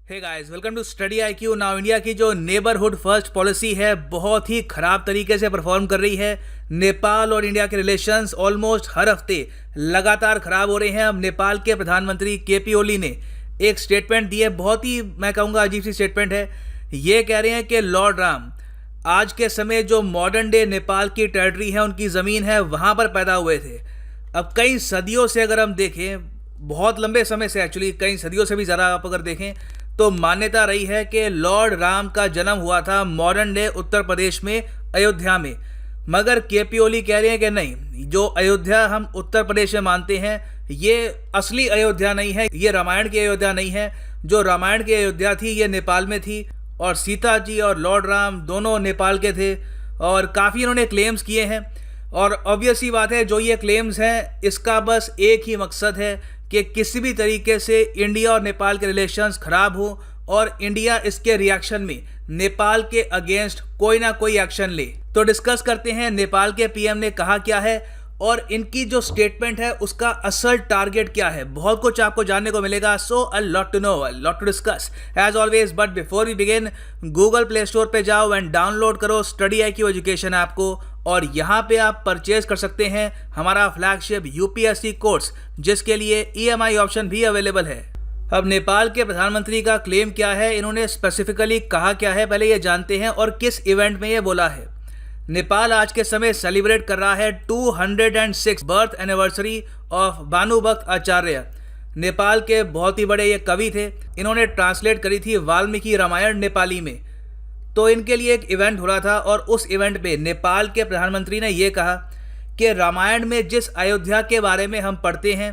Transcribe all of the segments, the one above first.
Hey guys, welcome to study IQ. Now India की जो neighbourhood first policy है बहुत ही खराब तरीके से परफॉर्म कर रही है। नेपाल और इंडिया के रिलेशंस ऑलमोस्ट हर हफ्ते लगातार खराब हो रहे हैं। अब नेपाल के प्रधानमंत्री केपी ओली ने एक स्टेटमेंट दी है, बहुत ही मैं कहूँगा अजीब सी स्टेटमेंट है। ये कह रहे हैं कि लॉर्ड राम आज के समय जो मॉडर्न डे नेपाल की टेरिटरी है, उनकी ज़मीन है, वहाँ पर पैदा हुए थे। अब कई सदियों से अगर हम देखें, बहुत लंबे समय से एक्चुअली कई सदियों से भी ज़्यादा आप अगर देखें तो मान्यता रही है कि लॉर्ड राम का जन्म हुआ था मॉडर्न डे उत्तर प्रदेश में अयोध्या में। मगर केपी ओली कह रहे हैं कि नहीं, जो अयोध्या हम उत्तर प्रदेश में मानते हैं ये असली अयोध्या नहीं है, ये रामायण की अयोध्या नहीं है। जो रामायण की अयोध्या थी ये नेपाल में थी और सीता जी और लॉर्ड राम दोनों नेपाल के थे। और काफ़ी इन्होंने क्लेम्स किए हैं और ऑब्वियस ही बात है, जो ये क्लेम्स हैं इसका बस एक ही मकसद है कि किसी भी तरीके से इंडिया और नेपाल के रिलेशंस खराब हो और इंडिया इसके रिएक्शन में नेपाल के अगेंस्ट कोई ना कोई एक्शन ले। तो डिस्कस करते हैं नेपाल के पीएम ने कहा क्या है और इनकी जो स्टेटमेंट है उसका असल टारगेट क्या है। बहुत कुछ आपको जानने को मिलेगा, so a lot to know, a lot to discuss as always. But before we begin, Google Play Store पे जाओ एंड डाउनलोड करो स्टडी आईक्यू एजुकेशन ऐप को और यहाँ पे आप परचेज कर सकते हैं हमारा फ्लैगशिप यूपीएससी कोर्स, जिसके लिए ईएमआई ऑप्शन भी अवेलेबल है। अब नेपाल के प्रधानमंत्री का क्लेम क्या है, इन्होंने स्पेसिफिकली कहा क्या है, पहले ये जानते हैं और किस इवेंट में ये बोला है। नेपाल आज के समय सेलिब्रेट कर रहा है 206 birth anniversary of Bhanubhakta Acharya. Nepal के बहुत ही बड़े ये कवि थे, इन्होंने ट्रांसलेट करी थी वाल्मीकि रामायण नेपाली में। तो इनके लिए एक इवेंट हो रहा था और उस इवेंट पे नेपाल के प्रधानमंत्री ने ये कहा कि रामायण में जिस अयोध्या के बारे में हम पढ़ते हैं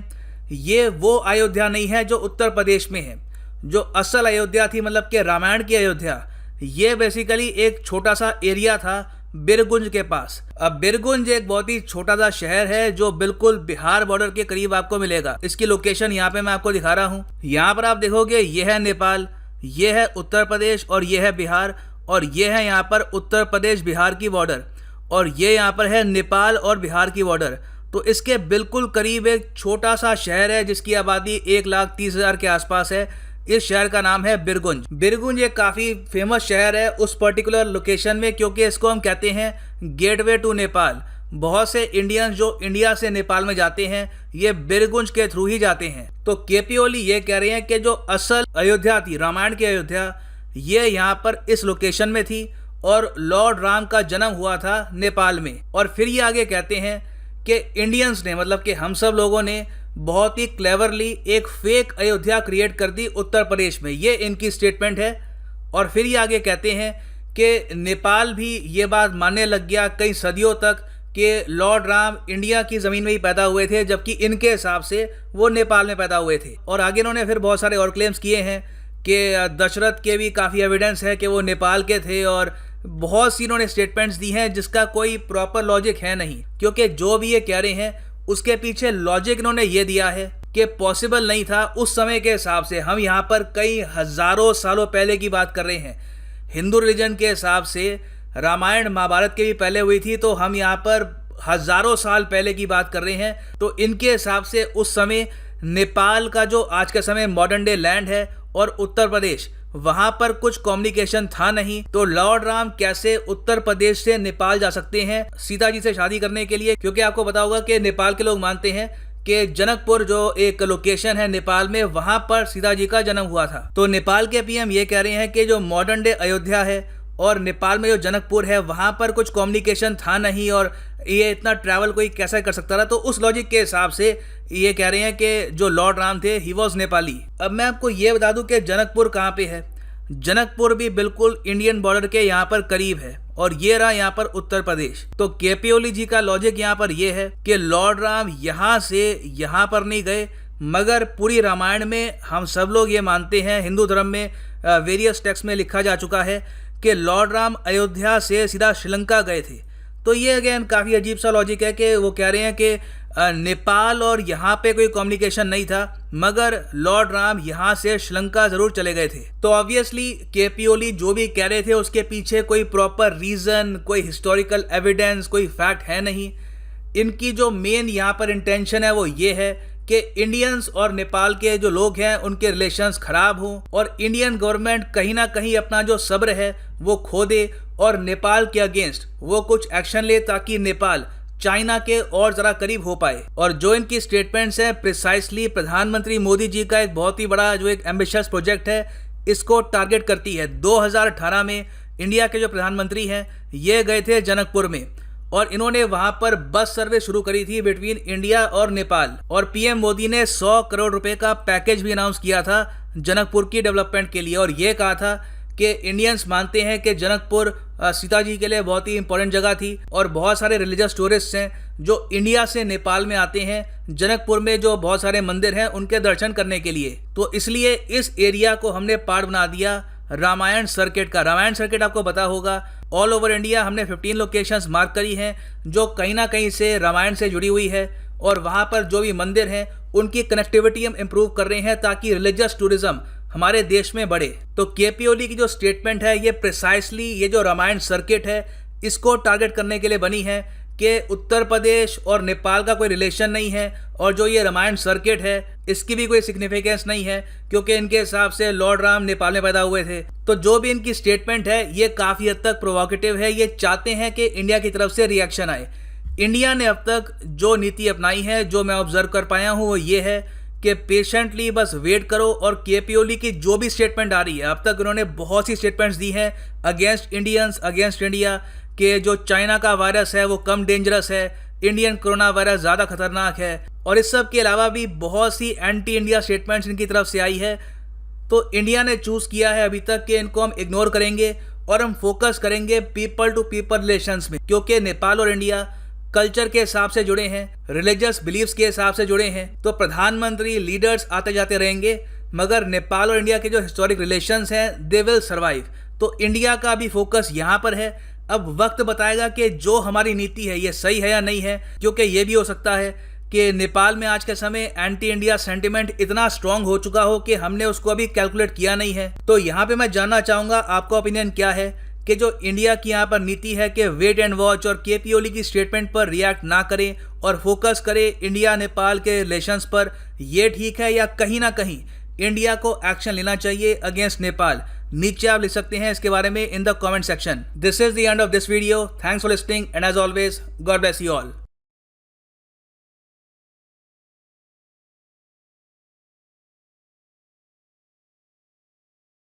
ये वो अयोध्या नहीं है जो उत्तर प्रदेश में है। जो असल अयोध्या थी, मतलब कि रामायण की अयोध्या, ये बेसिकली एक छोटा सा एरिया था बिरगुंज के पास। अब बिरगुंज एक बहुत ही छोटा सा शहर है जो बिल्कुल बिहार बॉर्डर के करीब आपको मिलेगा। इसकी लोकेशन यहाँ पे मैं आपको दिखा रहा हूँ। यहाँ पर आप देखोगे ये है नेपाल, ये है उत्तर प्रदेश और ये है बिहार, और ये है यहाँ पर उत्तर प्रदेश बिहार की बॉर्डर, और ये यहाँ पर है नेपाल और बिहार की बॉर्डर। तो इसके बिल्कुल करीब एक छोटा सा शहर है जिसकी आबादी 1,30,000 के आसपास है। इस शहर का नाम है बिरगुंज। बिरगुंज एक काफ़ी फेमस शहर है उस पर्टिकुलर लोकेशन में, क्योंकि इसको हम कहते हैं गेटवे टू नेपाल। बहुत से इंडियंस जो इंडिया से नेपाल में जाते हैं ये बिरगुंज के थ्रू ही जाते हैं। तो केपी ओली ये कह रहे हैं कि जो असल अयोध्या थी, रामायण की अयोध्या, ये यहाँ पर इस लोकेशन में थी और लॉर्ड राम का जन्म हुआ था नेपाल में। और फिर ये आगे कहते हैं कि इंडियंस ने, मतलब कि हम सब लोगों ने बहुत ही क्लेवरली एक फेक अयोध्या क्रिएट कर दी उत्तर प्रदेश में। ये इनकी स्टेटमेंट है। और फिर ये आगे कहते हैं कि नेपाल भी ये बात मानने लग गया कई सदियों तक कि लॉर्ड राम इंडिया की ज़मीन में ही पैदा हुए थे, जबकि इनके हिसाब से वो नेपाल में पैदा हुए थे। और आगे इन्होंने फिर बहुत सारे और क्लेम्स किए हैं कि दशरथ के भी काफ़ी एविडेंस है कि वो नेपाल के थे, और बहुत सी इन्होंने स्टेटमेंट्स दी हैं जिसका कोई प्रॉपर लॉजिक है नहीं। क्योंकि जो भी ये कह रहे हैं उसके पीछे लॉजिक इन्होंने ये दिया है कि पॉसिबल नहीं था उस समय के हिसाब से। हम यहाँ पर कई हज़ारों सालों पहले की बात कर रहे हैं। हिंदू रिलीजन के हिसाब से रामायण महाभारत के भी पहले हुई थी, तो हम यहाँ पर हज़ारों साल पहले की बात कर रहे हैं। तो इनके हिसाब से उस समय नेपाल का जो आज के समय मॉडर्न डे लैंड है और उत्तर प्रदेश, वहां पर कुछ कम्युनिकेशन था नहीं। तो लॉर्ड राम कैसे उत्तर प्रदेश से नेपाल जा सकते हैं सीता जी से शादी करने के लिए? क्योंकि आपको पता होगा कि नेपाल के लोग मानते हैं कि जनकपुर जो एक लोकेशन है नेपाल में, वहां पर सीता जी का जन्म हुआ था। तो नेपाल के पीएम ये कह रहे हैं कि जो मॉडर्न डे अयोध्या है और नेपाल में जो जनकपुर है वहां पर कुछ कम्युनिकेशन था नहीं और ये इतना ट्रैवल कोई कैसा कर सकता था। तो उस लॉजिक के हिसाब से ये कह रहे हैं कि जो लॉर्ड राम थे ही वॉज नेपाली। अब मैं आपको ये बता दूं कि जनकपुर कहाँ पे है। जनकपुर भी बिल्कुल इंडियन बॉर्डर के यहाँ पर करीब है और ये रहा यहाँ पर उत्तर प्रदेश। तो केपी ओली जी का लॉजिक यहाँ पर ये है कि लॉर्ड राम यहाँ से यहाँ पर नहीं गए, मगर पूरी रामायण में हम सब लोग ये मानते हैं, हिंदू धर्म में वेरियस टेक्स्ट में लिखा जा चुका है कि लॉर्ड राम अयोध्या से सीधा श्रीलंका गए थे। तो ये अगेन काफ़ी अजीब सा लॉजिक है कि वो कह रहे हैं कि नेपाल और यहाँ पे कोई कम्युनिकेशन नहीं था, मगर लॉर्ड राम यहाँ से श्रीलंका ज़रूर चले गए थे। तो ऑब्वियसली केपी ओली जो भी कह रहे थे उसके पीछे कोई प्रॉपर रीज़न, कोई हिस्टोरिकल एविडेंस, कोई फैक्ट है नहीं। इनकी जो मेन यहाँ पर इंटेंशन है वो ये है कि इंडियंस और नेपाल के जो लोग हैं उनके रिलेशंस खराब हों और इंडियन गवर्नमेंट कहीं ना कहीं अपना जो सब्र है वो खो दे और नेपाल के अगेंस्ट वो कुछ एक्शन ले ताकि नेपाल चाइना के और जरा करीब हो पाए। और जो इनकी स्टेटमेंट्स हैं प्रिसाइसली प्रधानमंत्री मोदी जी का एक बहुत ही बड़ा जो एक एम्बिशियस प्रोजेक्ट है इसको टारगेट करती है। 2018 में इंडिया के जो प्रधानमंत्री हैं ये गए थे जनकपुर में और इन्होंने वहां पर बस सर्विस शुरू करी थी बिटवीन इंडिया और नेपाल और पीएम मोदी ने 100 करोड़ रुपए का पैकेज भी अनाउंस किया था जनकपुर की डेवलपमेंट के लिए और ये कहा था कि इंडियंस मानते हैं कि जनकपुर सीता जी के लिए बहुत ही इंपॉर्टेंट जगह थी और बहुत सारे रिलीजियस टूरिस्ट हैं जो इंडिया से नेपाल में आते हैं जनकपुर में जो बहुत सारे मंदिर हैं उनके दर्शन करने के लिए। तो इसलिए इस एरिया को हमने पार्ट बना दिया रामायण सर्किट का। रामायण सर्किट आपको पता होगा ऑल ओवर इंडिया हमने 15 लोकेशंस मार्क करी हैं जो कहीं ना कहीं से रामायण से जुड़ी हुई है और वहाँ पर जो भी मंदिर हैं उनकी कनेक्टिविटी हम इम्प्रूव कर रहे हैं ताकि रिलीजियस टूरिज्म हमारे देश में बढ़े। तो केपी ओली की जो स्टेटमेंट है ये प्रिसाइसली ये जो रामायण सर्किट है इसको टारगेट करने के लिए बनी है कि उत्तर प्रदेश और नेपाल का कोई रिलेशन नहीं है और जो ये रामायण सर्किट है इसकी भी कोई सिग्निफिकेंस नहीं है क्योंकि इनके हिसाब से लॉर्ड राम नेपाल में पैदा हुए थे। तो जो भी इनकी स्टेटमेंट है ये काफ़ी हद तक प्रोवोकेटिव है। ये चाहते हैं कि इंडिया की तरफ से रिएक्शन आए। इंडिया ने अब तक जो नीति अपनाई है जो मैं ऑब्जर्व कर पाया हूँ वो ये है कि पेशेंटली बस वेट करो और केपी ओली की जो भी स्टेटमेंट आ रही है अब तक उन्होंने बहुत सी स्टेटमेंट्स दी हैं अगेंस्ट इंडियंस अगेंस्ट इंडिया कि जो चाइना का वायरस है वो कम डेंजरस है, इंडियन कोरोना वायरस ज़्यादा खतरनाक है और इस सब के अलावा भी बहुत सी एंटी इंडिया स्टेटमेंट्स इनकी तरफ से आई है। तो इंडिया ने चूज़ किया है अभी तक कि इनको हम इग्नोर करेंगे और हम फोकस करेंगे पीपल टू पीपल रिलेशंस में क्योंकि नेपाल और इंडिया कल्चर के हिसाब से जुड़े हैं, रिलीजियस बिलीव्स के हिसाब से जुड़े हैं। तो प्रधानमंत्री लीडर्स आते जाते रहेंगे मगर नेपाल और इंडिया के जो हिस्टोरिक रिलेशंस हैं दे विल सर्वाइव। तो इंडिया का भी फोकस यहाँ पर है। अब वक्त बताएगा कि जो हमारी नीति है ये सही है या नहीं है क्योंकि ये भी हो सकता है कि नेपाल में आज के समय एंटी इंडिया सेंटिमेंट इतना स्ट्रांग हो चुका हो कि हमने उसको अभी कैलकुलेट किया नहीं है। तो यहाँ पे मैं जानना चाहूँगा आपका ओपिनियन क्या है कि जो इंडिया की यहाँ पर नीति है कि वेट एंड वॉच और केपी ओली की स्टेटमेंट पर रिएक्ट ना करें और फोकस करें इंडिया नेपाल के रिलेशंस पर, ये ठीक है या कहीं ना कहीं इंडिया को एक्शन लेना चाहिए अगेंस्ट नेपाल? नीचे आप लिख सकते हैं इसके बारे में in the comment section. This is the end of this video. Thanks for listening and as always God bless you all.